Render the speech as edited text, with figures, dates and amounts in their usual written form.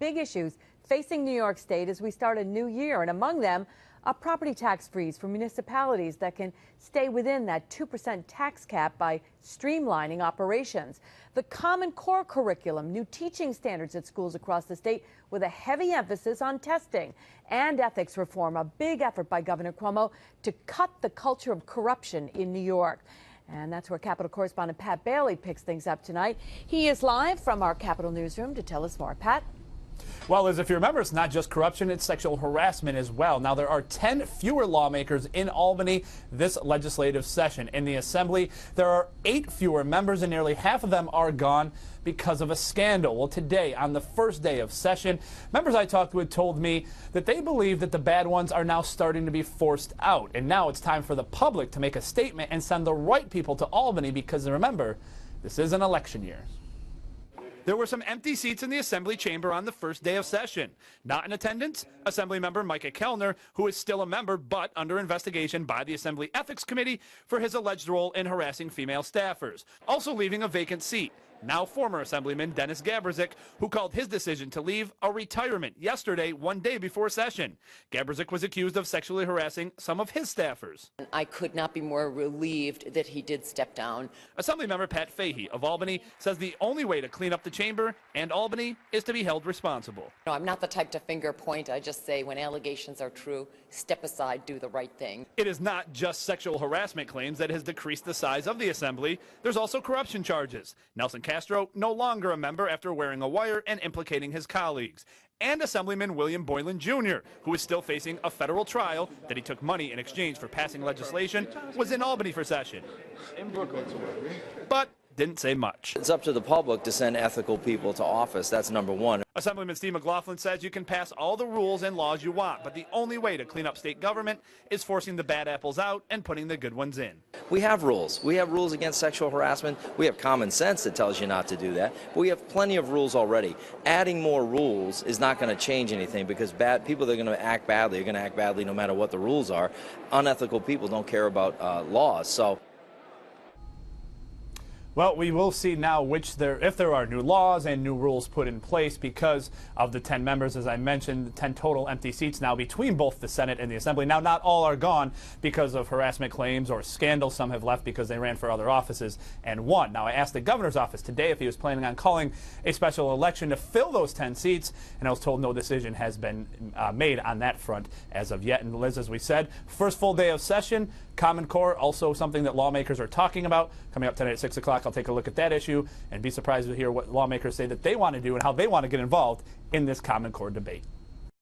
big issues facing New York State as we start a new year, and among them, a property tax freeze for municipalities that can stay within that 2% tax cap by streamlining operations. The Common Core curriculum, new teaching standards at schools across the state with a heavy emphasis on testing, and ethics reform, a big effort by Governor Cuomo to cut the culture of corruption in New York. And that's where Capitol correspondent Pat Bailey picks things up tonight. He is live from our Capitol newsroom to tell us more. Pat? Well, Liz, if you remember, it's not just corruption, it's sexual harassment as well. Now, there are 10 fewer lawmakers in Albany this legislative session. In the Assembly, there are 8 fewer members, and nearly half of them are gone because of a scandal. Well, today, on the first day of session, members I talked with told me that they believe that the bad ones are now starting to be forced out. And now it's time for the public to make a statement and send the right people to Albany because, remember, this is an election year. There were some empty seats in the Assembly chamber on the first day of session. Not in attendance, Assemblymember Micah Kellner, who is still a member but under investigation by the Assembly Ethics Committee for his alleged role in harassing female staffers. Also leaving a vacant seat, now former Assemblyman Dennis Gabryszak, who called his decision to leave a retirement yesterday, one day before session. Gabryszak was accused of sexually harassing some of his staffers. I could not be more relieved that he did step down. Assemblymember Patricia Fahy of Albany says the only way to clean up the chamber and Albany is to be held responsible. No, I'm not the type to finger point. I just say when allegations are true, step aside, do the right thing. It is not just sexual harassment claims that has decreased the size of the Assembly. There's also corruption charges. Nelson Castro no longer a member after wearing a wire and implicating his colleagues. And Assemblyman William Boylan Jr., who is still facing a federal trial that he took money in exchange for passing legislation, was in Albany for session. In Brooklyn. But didn't say much. It's up to the public to send ethical people to office. That's number one. Assemblyman Steve McLaughlin says you can pass all the rules and laws you want, but the only way to clean up state government is forcing the bad apples out and putting the good ones in. We have rules. We have rules against sexual harassment. We have common sense that tells you not to do that. But we have plenty of rules already. Adding more rules is not going to change anything because bad people that are going to act badly are going to act badly no matter what the rules are. Unethical people don't care about laws. So. Well, we will see now if there are new laws and new rules put in place because of the 10 members, as I mentioned, the 10 total empty seats now between both the Senate and the Assembly. Now, not all are gone because of harassment claims or scandals. Some have left because they ran for other offices and won. Now, I asked the governor's office today if he was planning on calling a special election to fill those 10 seats, and I was told no decision has been made on that front as of yet. And Liz, as we said, first full day of session, Common Core, also something that lawmakers are talking about. Coming up tonight at 6 o'clock, I'll take a look at that issue and be surprised to hear what lawmakers say that they want to do and how they want to get involved in this Common Core debate.